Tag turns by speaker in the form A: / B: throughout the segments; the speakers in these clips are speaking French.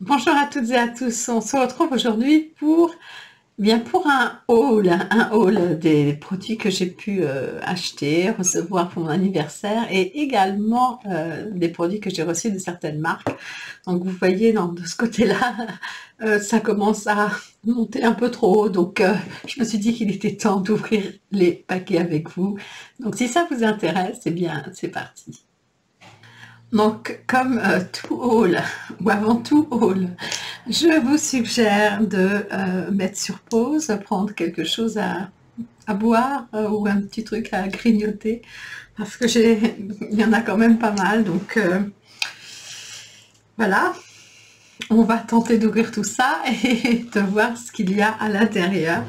A: Bonjour à toutes et à tous. On se retrouve aujourd'hui pour un haul des produits que j'ai pu acheter, recevoir pour mon anniversaire et également des produits que j'ai reçus de certaines marques. Donc vous voyez, de ce côté-là, ça commence à monter un peu trop haut. Donc je me suis dit qu'il était temps d'ouvrir les paquets avec vous. Donc si ça vous intéresse, eh bien c'est parti. Donc, comme tout haul, ou avant tout haul, je vous suggère de mettre sur pause, prendre quelque chose à boire ou un petit truc à grignoter, parce que il y en a quand même pas mal. Donc, voilà, on va tenter d'ouvrir tout ça et de voir ce qu'il y a à l'intérieur.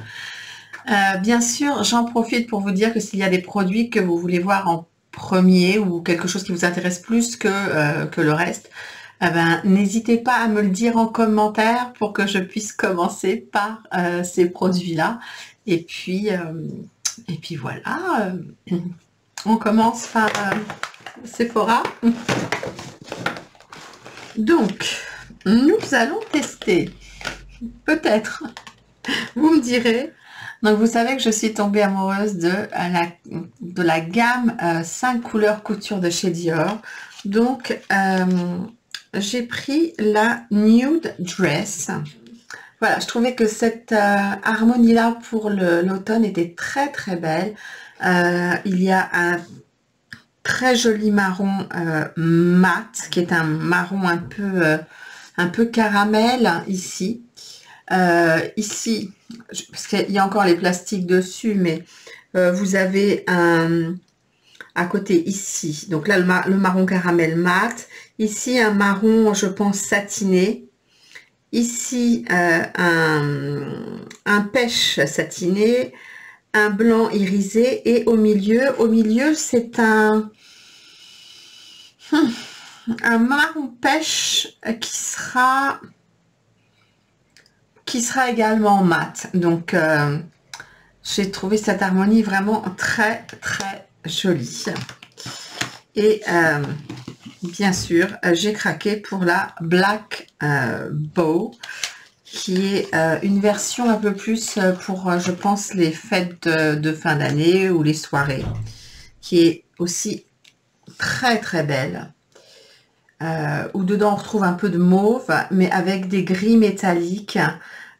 A: Bien sûr, j'en profite pour vous dire que s'il y a des produits que vous voulez voir en premier ou quelque chose qui vous intéresse plus que le reste, eh ben, n'hésitez pas à me le dire en commentaire pour que je puisse commencer par ces produits-là. Et puis voilà, on commence par Sephora. Donc, nous allons tester, peut-être, vous me direz. Donc vous savez que je suis tombée amoureuse de la gamme 5 couleurs couture de chez Dior. Donc j'ai pris la Nude Dress. Voilà, je trouvais que cette harmonie-là pour l'automne était très très belle. Il y a un très joli marron mat, qui est un marron un peu caramel ici. Ici, parce qu'il y a encore les plastiques dessus, mais vous avez à côté ici, donc là le marron caramel mat, ici un marron je pense satiné, ici un pêche satiné, un blanc irisé et au milieu c'est un marron pêche qui sera également mat. Donc j'ai trouvé cette harmonie vraiment très très jolie. Et bien sûr, j'ai craqué pour la Black Bow, qui est une version un peu plus pour, je pense, les fêtes de fin d'année ou les soirées, qui est aussi très très belle. Où dedans on retrouve un peu de mauve, mais avec des gris métalliques,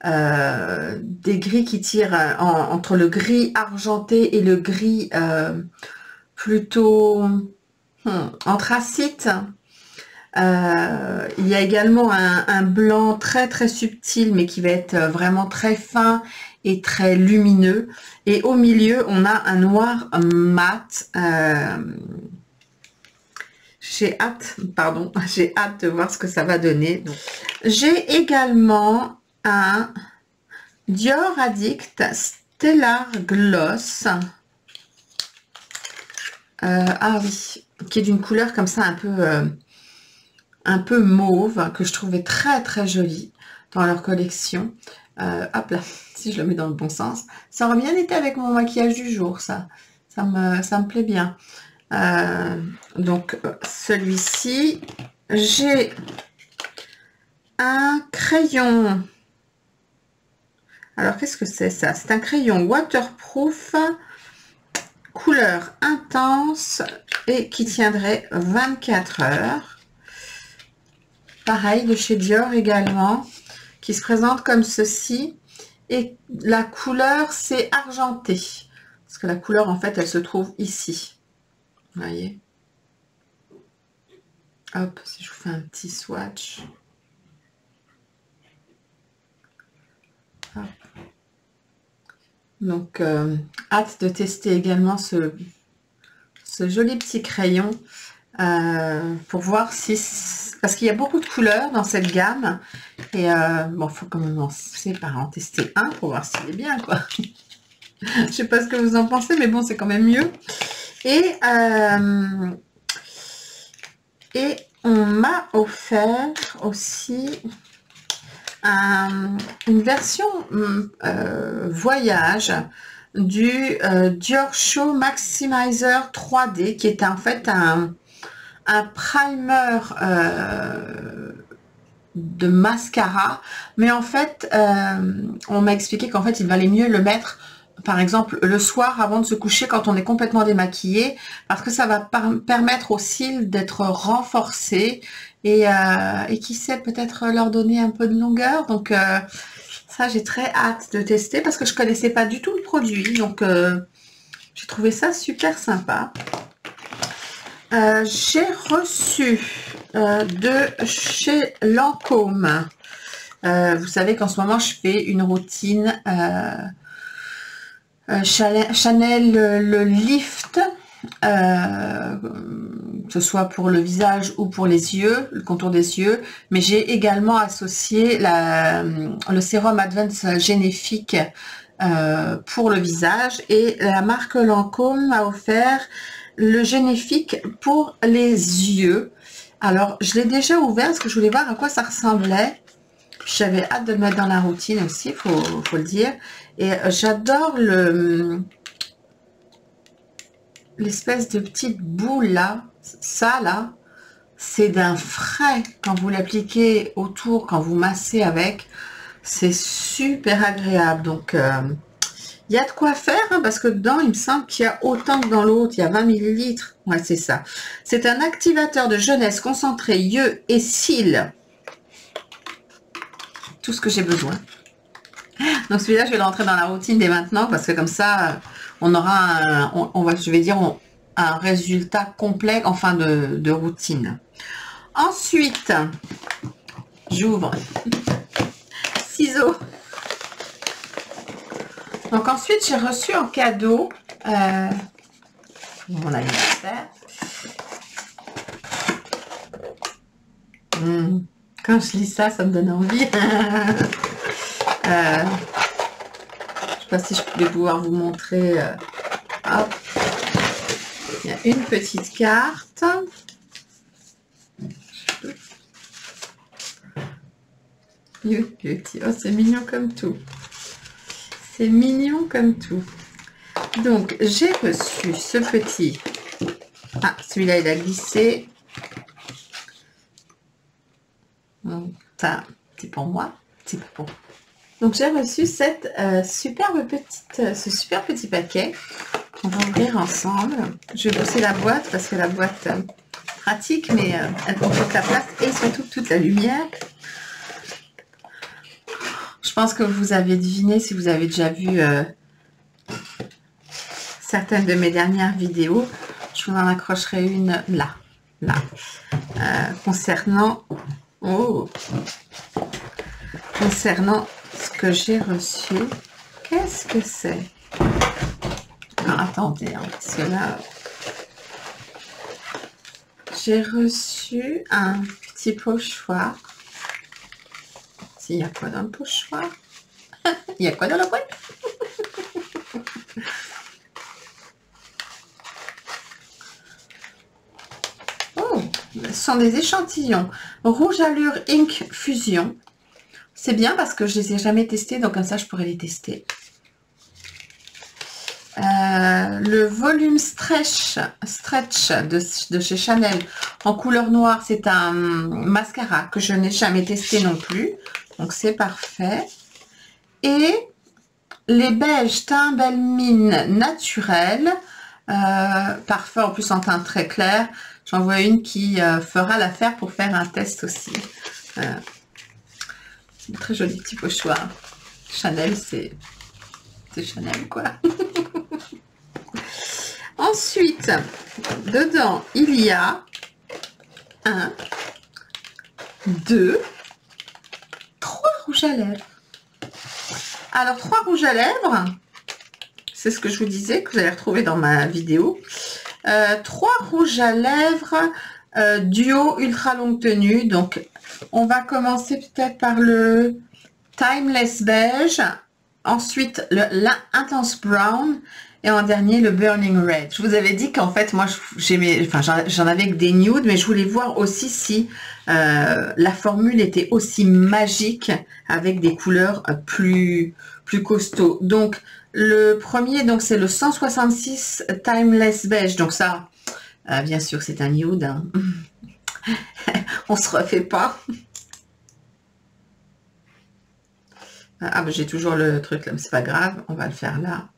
A: des gris qui tirent entre le gris argenté et le gris plutôt anthracite. Il y a également un blanc très très subtil, mais qui va être vraiment très fin et très lumineux. Et au milieu, on a un noir mat. J'ai hâte de voir ce que ça va donner. J'ai également un Dior Addict Stellar Gloss. Ah oui, qui est d'une couleur comme ça un peu mauve, que je trouvais très très jolie dans leur collection. Hop là, si je le mets dans le bon sens. Ça aurait bien été avec mon maquillage du jour, ça. Ça me plaît bien. Donc celui-ci, j'ai un crayon. Alors qu'est-ce que c'est ça? C'est un crayon waterproof, couleur intense et qui tiendrait 24 heures. Pareil, de chez Dior également, qui se présente comme ceci. Et la couleur, c'est argenté. Parce que la couleur, en fait, elle se trouve ici. Vous voyez? Hop, si je vous fais un petit swatch. Hop. Donc, hâte de tester également ce joli petit crayon pour voir si... Parce qu'il y a beaucoup de couleurs dans cette gamme. Et bon, il faut commencer par en tester un pour voir s'il est bien, quoi. Je sais pas ce que vous en pensez, mais bon, c'est quand même mieux. Et on m'a offert aussi une version voyage du Dior Show Maximizer 3D, qui est en fait un primer de mascara, mais en fait on m'a expliqué qu'en fait il valait mieux le mettre par exemple le soir avant de se coucher quand on est complètement démaquillé, parce que ça va permettre aux cils d'être renforcés et qui sait, peut-être leur donner un peu de longueur. Donc ça, j'ai très hâte de tester parce que je connaissais pas du tout le produit, donc j'ai trouvé ça super sympa. J'ai reçu de chez Lancôme, vous savez qu'en ce moment je fais une routine Chanel le lift, que ce soit pour le visage ou pour les yeux, le contour des yeux, mais j'ai également associé le sérum Advanced Génifique pour le visage, et la marque Lancôme m'a offert le Génifique pour les yeux. Alors je l'ai déjà ouvert parce que je voulais voir à quoi ça ressemblait. J'avais hâte de le mettre dans la routine aussi, faut le dire. Et j'adore l'espèce de petite boule là. Ça là, c'est d'un frais quand vous l'appliquez autour, quand vous massez avec. C'est super agréable. Donc il y a de quoi faire, hein, parce que dedans, il me semble qu'il y a autant que dans l'autre. Il y a 20 millilitres. Ouais, c'est ça. C'est un activateur de jeunesse concentré yeux et cils. Tout ce que j'ai besoin. Donc celui-là, je vais l'entrer dans la routine dès maintenant, parce que comme ça, on aura je vais dire, un résultat complet en fin de routine. Ensuite, j'ouvre ciseaux. Donc ensuite, j'ai reçu en cadeau mon anniversaire. Quand je lis ça, ça me donne envie. Je ne sais pas si je pouvais pouvoir vous montrer. Hop. Il y a une petite carte. Oh, c'est mignon comme tout. C'est mignon comme tout. Donc, j'ai reçu ce petit... Ah, celui-là, il a glissé. Donc, ça, c'est pour moi. C'est pas pour moi. Donc, j'ai reçu cette ce super petit paquet. On va ouvrir ensemble. Je vais bosser la boîte parce que la boîte pratique, mais elle prend toute la place et surtout toute la lumière. Je pense que vous avez deviné, si vous avez déjà vu certaines de mes dernières vidéos. Je vous en accrocherai une là. Concernant ce que j'ai reçu. Qu'est-ce que c'est? Attendez, hein, parce que là, j'ai reçu un petit pochoir. Il y a quoi dans le pochoir? Il y a quoi dans la boîte? Oh, ce sont des échantillons. Rouge Allure Ink Fusion. C'est bien parce que je les ai jamais testés, donc comme ça je pourrais les tester. Le volume stretch de chez Chanel en couleur noire, c'est un mascara que je n'ai jamais testé non plus, donc c'est parfait. Et les beiges teint belle mine naturel, parfait en plus en teint très clair. J'en vois une qui fera l'affaire pour faire un test aussi. C'est un très joli petit pochoir. Chanel, c'est Chanel quoi. Ensuite, dedans, il y a 1, 2, 3 rouges à lèvres. Alors, 3 rouges à lèvres, c'est ce que je vous disais, que vous allez retrouver dans ma vidéo. 3 rouges à lèvres duo ultra longue tenue. Donc, on va commencer peut-être par le Timeless Beige. Ensuite, l'Intense Brown. Et en dernier, le Burning Red. Je vous avais dit qu'en fait, moi, j'en avais que des nudes, mais je voulais voir aussi si la formule était aussi magique avec des couleurs plus costauds. Donc, le premier, donc c'est le 166 Timeless Beige. Donc ça, bien sûr, c'est un nude. Hein. On se refait pas. Ah, bah, j'ai toujours le truc là, mais c'est pas grave. On va le faire là.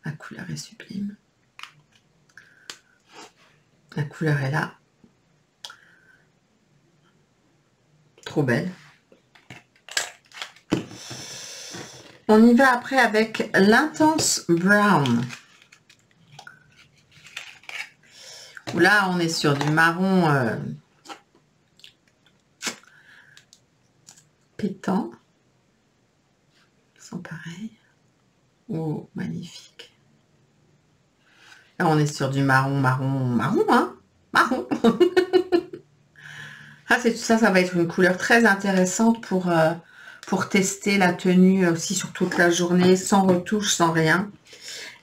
A: La couleur est sublime. La couleur est là. Trop belle. On y va après avec l'Intense Brown. Où là, on est sur du marron pétant. Ils sont pareils. Oh, magnifique. Là, on est sur du marron, hein. Marron. Ah, c'est tout ça, ça va être une couleur très intéressante pour tester la tenue aussi sur toute la journée, sans retouche, sans rien.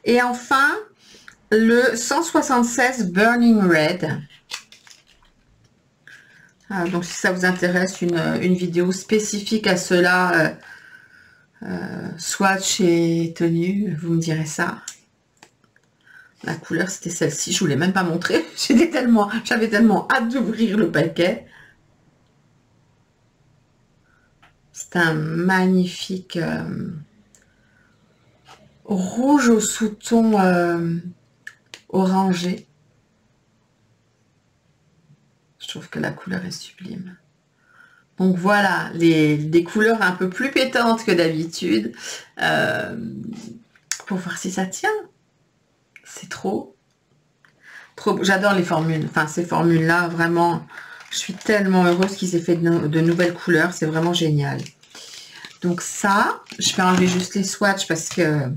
A: Et enfin, le 176 Burning Red. Ah, donc, si ça vous intéresse, une vidéo spécifique à cela, swatch et tenue, vous me direz ça. La couleur, c'était celle-ci. Je ne vous l'ai même pas montré. J'avais tellement hâte d'ouvrir le paquet. C'est un magnifique rouge au sous-ton orangé. Je trouve que la couleur est sublime. Donc voilà, des couleurs un peu plus pétantes que d'habitude. Pour voir si ça tient. C'est trop. J'adore les formules. Enfin, ces formules-là, vraiment, je suis tellement heureuse qu'ils aient fait de nouvelles couleurs. C'est vraiment génial. Donc ça, je vais enlever juste les swatchs parce que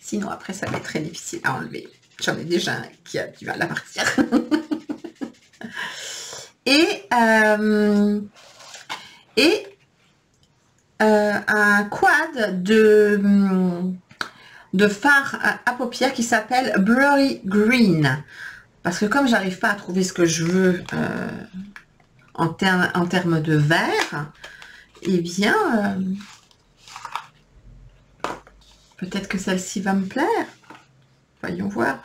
A: sinon après ça va être très difficile à enlever. J'en ai déjà un qui a du mal à partir. et un quad de fard à paupières qui s'appelle Blurry Green. Parce que comme j'arrive pas à trouver ce que je veux en termes de vert, eh bien, peut-être que celle-ci va me plaire. Voyons voir.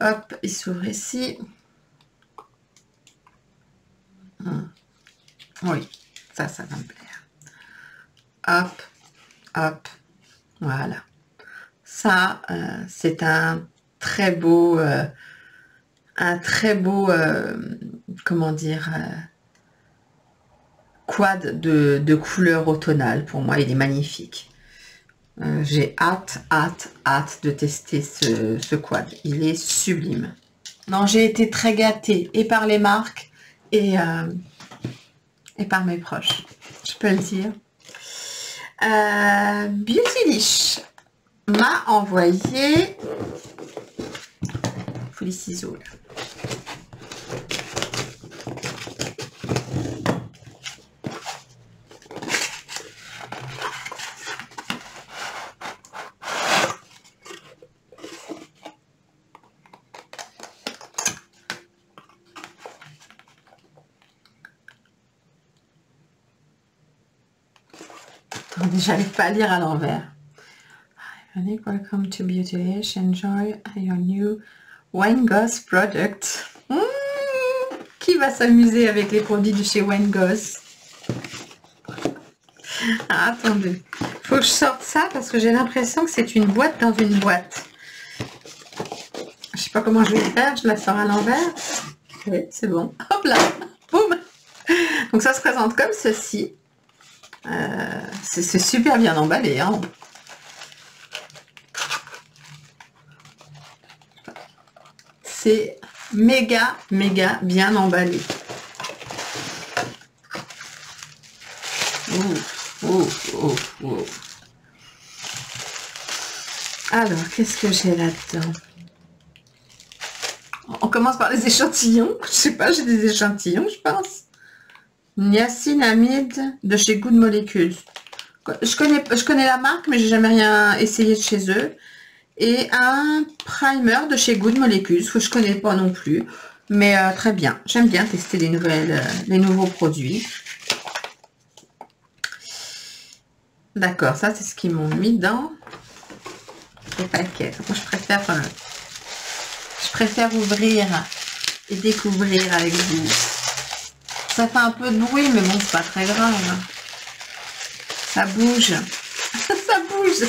A: Hop, il s'ouvre ici. Oui, ça va me plaire. Hop, hop, voilà. Ça, c'est un très beau, comment dire, quad de couleur automnale. Pour moi, il est magnifique. J'ai hâte de tester ce quad. Il est sublime. Non, j'ai été très gâtée et par les marques et par mes proches. Je peux le dire. Beautylish m'a envoyé... Il faut les ciseaux là. J'arrive pas à lire à l'envers. Welcome to Beautylish. Enjoy your new Wengoss product. Qui va s'amuser avec les produits de chez Wengoss? Ah, attendez. Faut que je sorte ça parce que j'ai l'impression que c'est une boîte dans une boîte. Je sais pas comment je vais faire. Je la sors à l'envers. Oui, c'est bon. Hop là. Boum. Donc ça se présente comme ceci. C'est super bien emballé, hein. C'est méga bien emballé. Oh. Alors, qu'est-ce que j'ai là-dedans? On commence par les échantillons. Je sais pas, j'ai des échantillons, je pense. Niacinamide de chez Good Molecules. Je connais la marque, mais j'ai jamais rien essayé de chez eux. Et un primer de chez Good Molecules, que je connais pas non plus. Mais très bien. J'aime bien tester les nouveaux produits. D'accord, ça c'est ce qu'ils m'ont mis dans les paquets. Moi, je préfère ouvrir et découvrir avec vous. Ça fait un peu de bruit, mais bon, c'est pas très grave. Ça bouge. Ça bouge.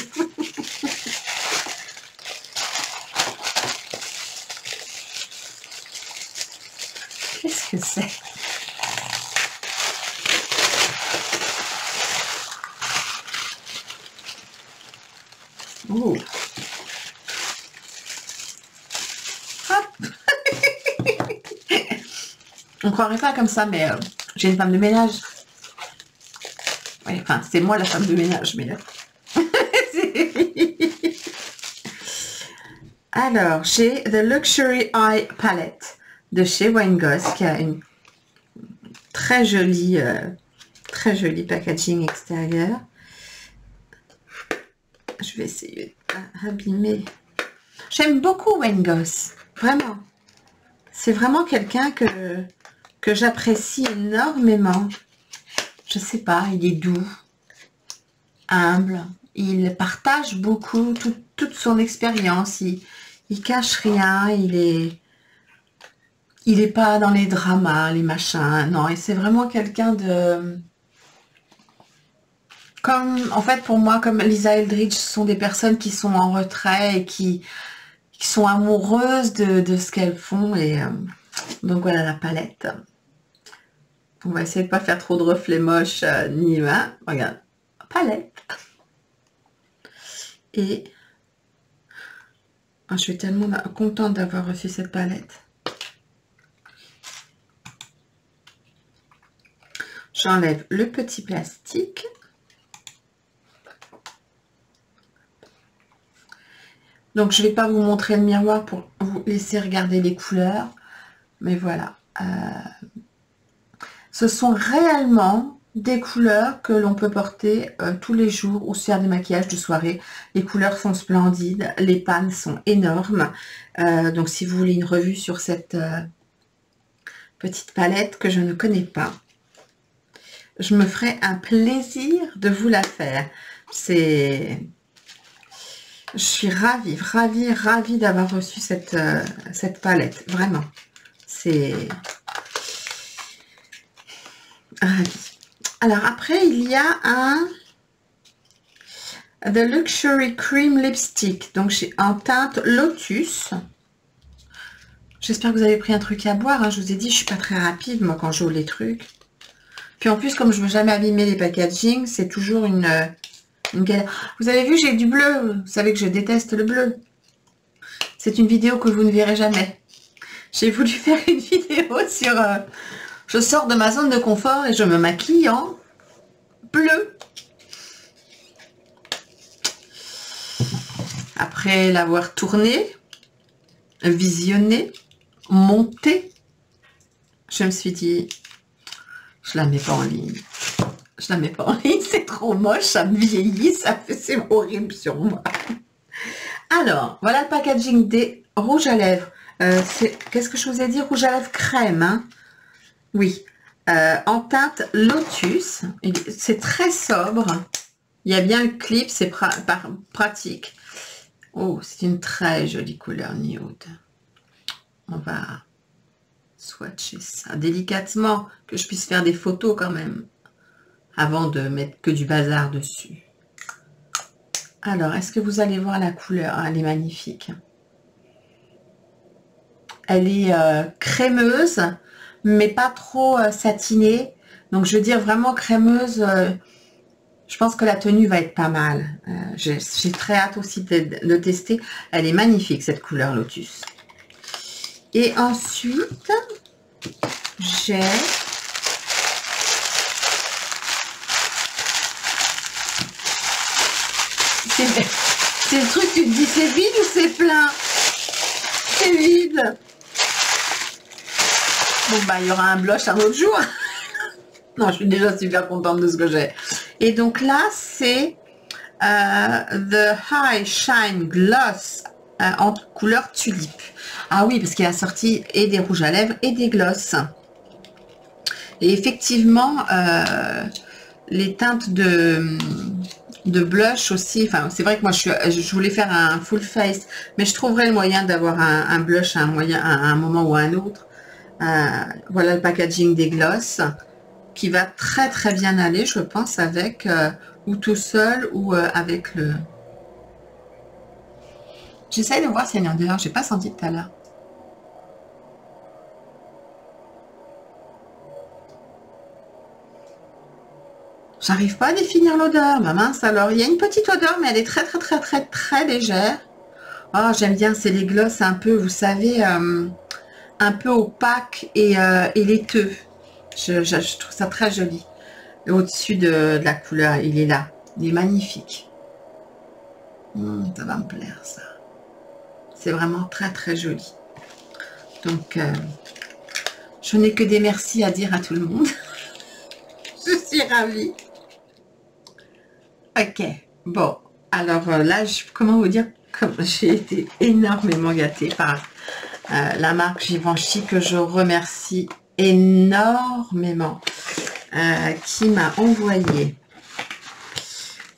A: Qu'est-ce que c'est? Oh. Hop. On croirait pas comme ça, mais j'ai une femme de ménage. Ouais, enfin, c'est moi la femme de ménage, mais... Alors, j'ai The Luxury Eye Palette de chez Wayne Goss, qui a une très jolie packaging extérieur. Je vais essayer d'abîmer. J'aime beaucoup Wayne Goss, vraiment. C'est vraiment quelqu'un que j'apprécie énormément. Je sais pas, il est doux, humble, il partage beaucoup toute son expérience, il cache rien, il est pas dans les dramas, les machins, non, et c'est vraiment quelqu'un de... Comme, en fait, pour moi, comme Lisa Eldridge, ce sont des personnes qui sont en retrait et qui sont amoureuses de ce qu'elles font, et donc voilà la palette. On va essayer de pas faire trop de reflets moches, ni... Hein, regarde, palette. Et je suis tellement contente d'avoir reçu cette palette. J'enlève le petit plastique. Donc, je ne vais pas vous montrer le miroir pour vous laisser regarder les couleurs. Mais voilà. Ce sont réellement des couleurs que l'on peut porter tous les jours ou se faire des maquillages de soirée. Les couleurs sont splendides. Les pannes sont énormes. Donc, si vous voulez une revue sur cette petite palette que je ne connais pas, je me ferai un plaisir de vous la faire. Je suis ravie d'avoir reçu cette palette. Vraiment. C'est... Ravie. Alors, après, il y a un... The Luxury Cream Lipstick. Donc, j'ai en teinte Lotus. J'espère que vous avez pris un truc à boire. Hein. Je vous ai dit, je suis pas très rapide, moi, quand j'ouvre les trucs. Puis, en plus, comme je ne veux jamais abîmer les packaging, c'est toujours une galère. Vous avez vu, j'ai du bleu. Vous savez que je déteste le bleu. C'est une vidéo que vous ne verrez jamais. J'ai voulu faire une vidéo sur... je sors de ma zone de confort et je me maquille en bleu. Après l'avoir tourné, visionné, monté, je me suis dit, je la mets pas en ligne. Je la mets pas en ligne, c'est trop moche, ça me vieillit, c'est horrible sur moi. Alors, voilà le packaging des rouges à lèvres. Qu'est-ce que je vous ai dit? Rouge à lèvres crème, hein? Oui. En teinte Lotus. C'est très sobre. Il y a bien le clip, c'est pratique. Oh, c'est une très jolie couleur nude. On va swatcher ça délicatement, que je puisse faire des photos quand même, avant de mettre que du bazar dessus. Alors, est-ce que vous allez voir la couleur? Elle est magnifique. Elle est crémeuse, mais pas trop satinée. Donc, je veux dire vraiment crémeuse. Je pense que la tenue va être pas mal. J'ai très hâte aussi de tester. Elle est magnifique, cette couleur Lotus. Et ensuite, j'ai... C'est le truc, tu te dis, c'est vide ou c'est plein? C'est vide. Bon, bah, il y aura un blush un autre jour. Non, je suis déjà super contente de ce que j'ai. Et donc là, c'est The High Shine Gloss en couleur tulipe. Ah oui, parce qu'il a sorti et des rouges à lèvres et des glosses. Et effectivement, les teintes de blush aussi. Enfin, c'est vrai que moi, je voulais faire un full face, mais je trouverai le moyen d'avoir un blush à un moment ou à un autre. Voilà le packaging des glosses qui va très très bien aller, je pense, avec ou tout seul ou avec le... J'essaye de voir s'il y a une odeur, j'ai pas senti tout à l'heure. J'arrive pas à définir l'odeur, ma mince alors. Il y a une petite odeur, mais elle est très très très très très légère. Oh, j'aime bien, c'est les glosses un peu, vous savez, un peu opaques et laiteux. Je trouve ça très joli. Au-dessus de la couleur, il est là. Il est magnifique. Ça va me plaire, ça. C'est vraiment très très joli. Donc, je n'ai que des merci à dire à tout le monde. Je suis ravie. Ok, bon. Alors là, comment vous dire, comme j'ai été énormément gâtée par la marque Givenchy que je remercie énormément, qui m'a envoyé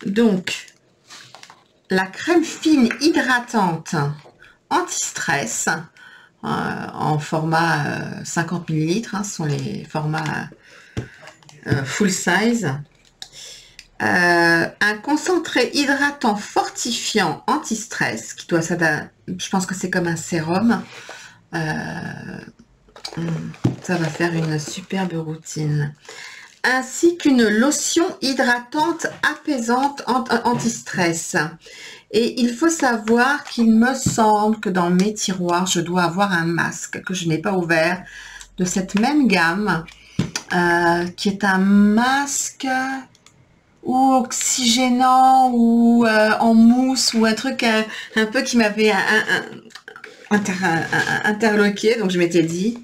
A: donc la crème fine hydratante anti-stress en format 50 millilitres, ce sont les formats full size. Un concentré hydratant fortifiant anti-stress qui doit s'adapter, je pense que c'est comme un sérum. Ça va faire une superbe routine. Ainsi qu'une lotion hydratante apaisante anti-stress. Et il faut savoir qu'il me semble que dans mes tiroirs, je dois avoir un masque que je n'ai pas ouvert de cette même gamme, qui est un masque ou oxygénant ou en mousse ou un truc un peu qui m'avait interloqué, donc je m'étais dit,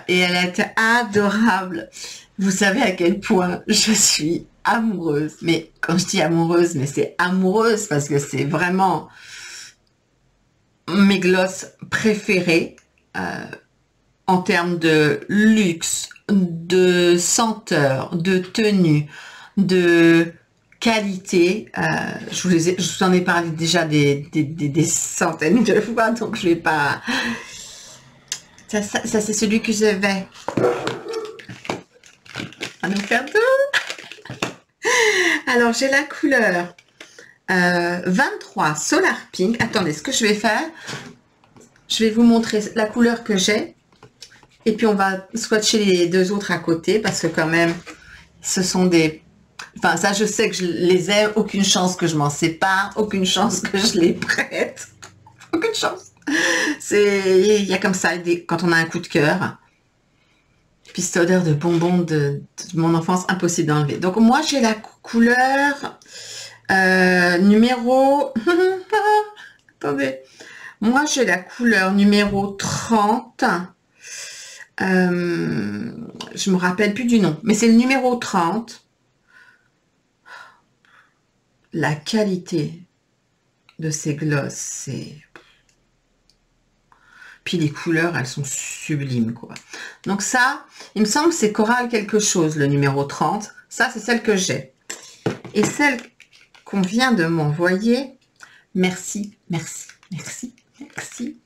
A: et elle était adorable. Vous savez à quel point je suis amoureuse, mais quand je dis amoureuse, mais c'est amoureuse parce que c'est vraiment mes glosses préférées en termes de luxe, de senteur, de tenue, de qualité. Je vous en ai parlé déjà des centaines de fois, donc je vais pas... Ça c'est celui que je vais en faire deux. Alors, j'ai la couleur 23 Solar Pink. Attendez, ce que je vais faire, je vais vous montrer la couleur que j'ai. Et puis, on va swatcher les deux autres à côté parce que quand même, ce sont des... Enfin, ça, je sais que je les aime. Aucune chance que je m'en sépare. Aucune chance que je les prête. Aucune chance. Il y a comme ça, quand on a un coup de cœur. Puis cette odeur de bonbons de mon enfance, impossible d'enlever. Donc, moi, j'ai la couleur numéro... Attendez. Moi, j'ai la couleur numéro 30. Je me rappelle plus du nom, mais c'est le numéro 30. La qualité de ces glosses, c'est... Puis les couleurs, elles sont sublimes, quoi. Donc ça, il me semble que c'est Coral quelque chose, le numéro 30. Ça, c'est celle que j'ai. Et celle qu'on vient de m'envoyer, merci, merci, merci, merci.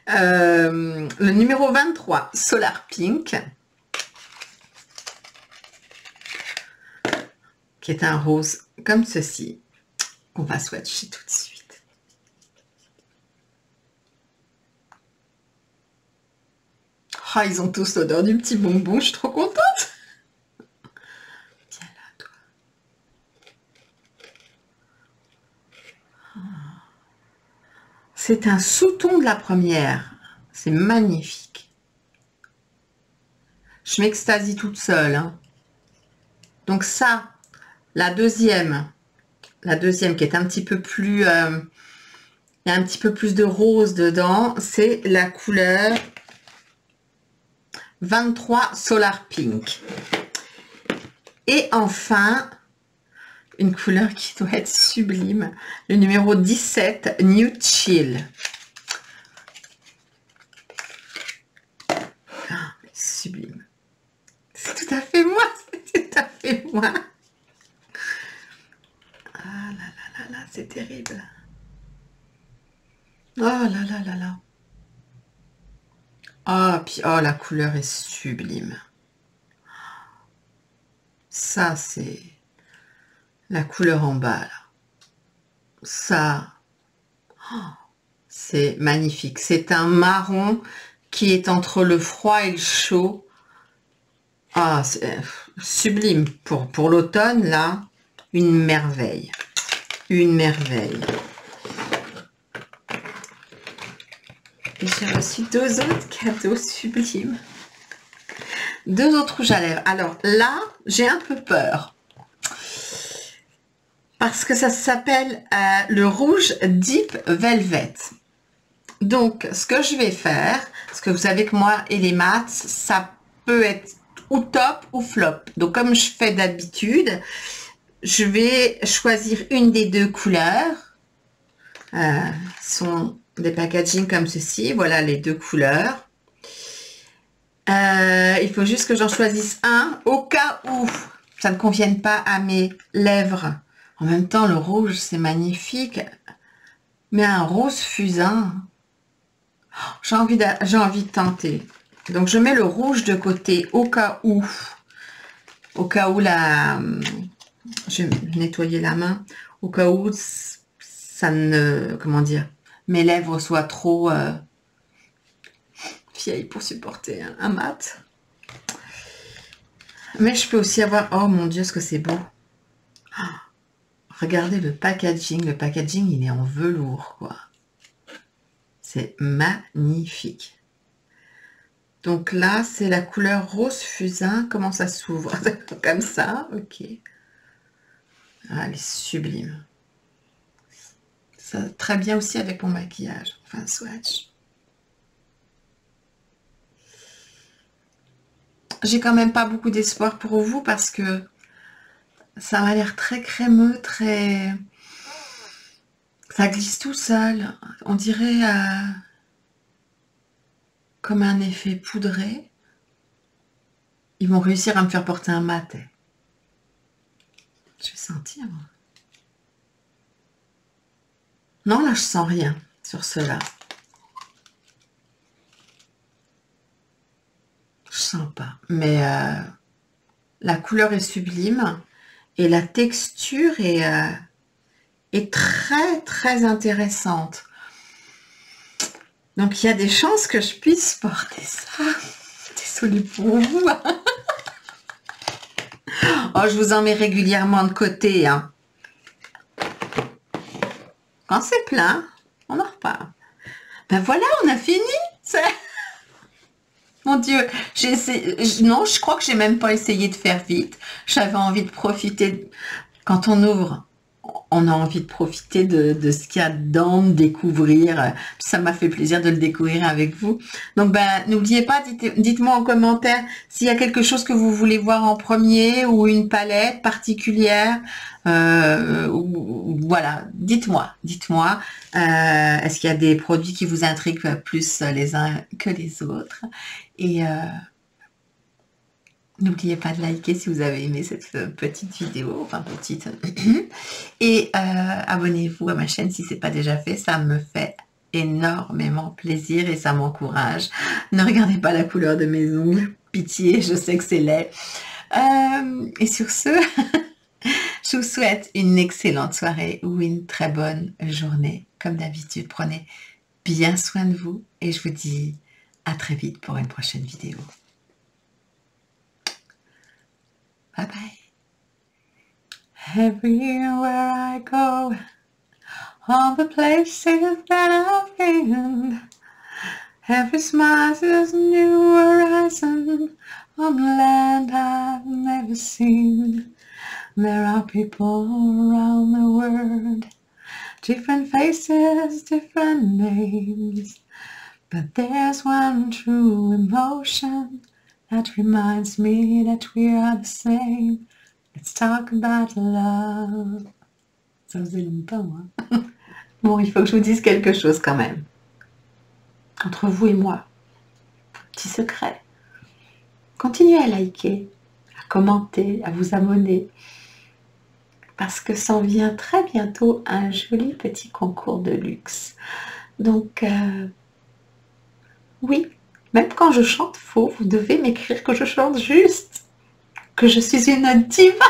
A: Le numéro 23, Solar Pink, qui est un rose comme ceci, qu'on va swatcher tout de suite. Ah, ils ont tous l'odeur du petit bonbon, je suis trop contente. Tiens là, toi. C'est un sous-ton de la première. C'est magnifique. Je m'extasie toute seule, hein. Donc ça, la deuxième qui est un petit peu plus... il y a un petit peu plus de rose dedans. C'est la couleur 23 Solar Pink. Et enfin, une couleur qui doit être sublime, le numéro 17, New Chill. Ah, sublime. C'est tout à fait moi, c'est tout à fait moi. Ah là là là là, c'est terrible. Oh là là là là. Ah, puis, oh, la couleur est sublime. Ça, c'est la couleur en bas, là. Ça, c'est magnifique. C'est un marron qui est entre le froid et le chaud. Ah, c'est sublime. Pour l'automne, là, une merveille. Une merveille. Et j'ai reçu 2 autres cadeaux sublimes. 2 autres rouges à lèvres. Alors là, j'ai un peu peur. Parce que ça s'appelle le rouge Deep Velvet. Donc, ce que je vais faire, parce que vous savez que moi et les mats, ça peut être ou top ou flop. Donc, comme je fais d'habitude, je vais choisir une des 2 couleurs. Sont des packaging comme ceci. Voilà les 2 couleurs. Il faut juste que j'en choisisse un au cas où ça ne convienne pas à mes lèvres. En même temps, le rouge, c'est magnifique. Mais un rose fusain, j'ai envie de tenter. Donc, je mets le rouge de côté au cas où la... Je vais nettoyer la main. Au cas où ça ne... Comment dire? Mes lèvres soient trop vieilles pour supporter un mat. Mais je peux aussi avoir... Oh mon Dieu, ce que c'est beau. Regardez le packaging. Le packaging, il est en velours, quoi. C'est magnifique. Donc là, c'est la couleur rose fusain. Comment ça s'ouvre? Comme ça, ok. Ah, elle est sublime. Ça va très bien aussi avec mon maquillage. Enfin, swatch. J'ai quand même pas beaucoup d'espoir pour vous parce que ça m'a l'air très crémeux, très... Ça glisse tout seul. On dirait comme un effet poudré. Ils vont réussir à me faire porter un mat. Je vais sentir. Non, là, je sens rien sur cela. Je sens pas. Mais la couleur est sublime et la texture est très, très intéressante. Donc, il y a des chances que je puisse porter ça. Désolée pour vous. Oh, je vous en mets régulièrement de côté. Hein. Quand c'est plein, on en reparle. Ben voilà, on a fini. Mon Dieu, j'ai essayé. Non, je crois que j'ai même pas essayé de faire vite. J'avais envie de profiter. Quand on ouvre, on a envie de profiter de ce qu'il y a dedans, de découvrir. Ça m'a fait plaisir de le découvrir avec vous. Donc, ben, n'oubliez pas, dites-moi en commentaire s'il y a quelque chose que vous voulez voir en premier ou une palette particulière. Voilà, dites-moi. Est-ce qu'il y a des produits qui vous intriguent plus les uns que les autres? Et n'oubliez pas de liker si vous avez aimé cette petite vidéo, enfin petite. Et abonnez-vous à ma chaîne si ce n'est pas déjà fait, ça me fait énormément plaisir et ça m'encourage. Ne regardez pas la couleur de mes ongles, pitié, je sais que c'est laid. Et sur ce, je vous souhaite une excellente soirée ou une très bonne journée. Comme d'habitude, prenez bien soin de vous et je vous dis à très vite pour une prochaine vidéo. Bye bye. Everywhere I go, all the places that I've been, every smile is a new horizon on the land I've never seen. There are people around the world, different faces, different names, but there's one true emotion that reminds me that we are the same. Let's talk about love. Ça faisait longtemps, hein? Bon, il faut que je vous dise quelque chose quand même. Entre vous et moi, petit secret. Continuez à liker, à commenter, à vous abonner. Parce que s'en vient très bientôt un joli petit concours de luxe. Donc, oui, Même quand je chante faux, vous devez m'écrire que je chante juste, que je suis une diva.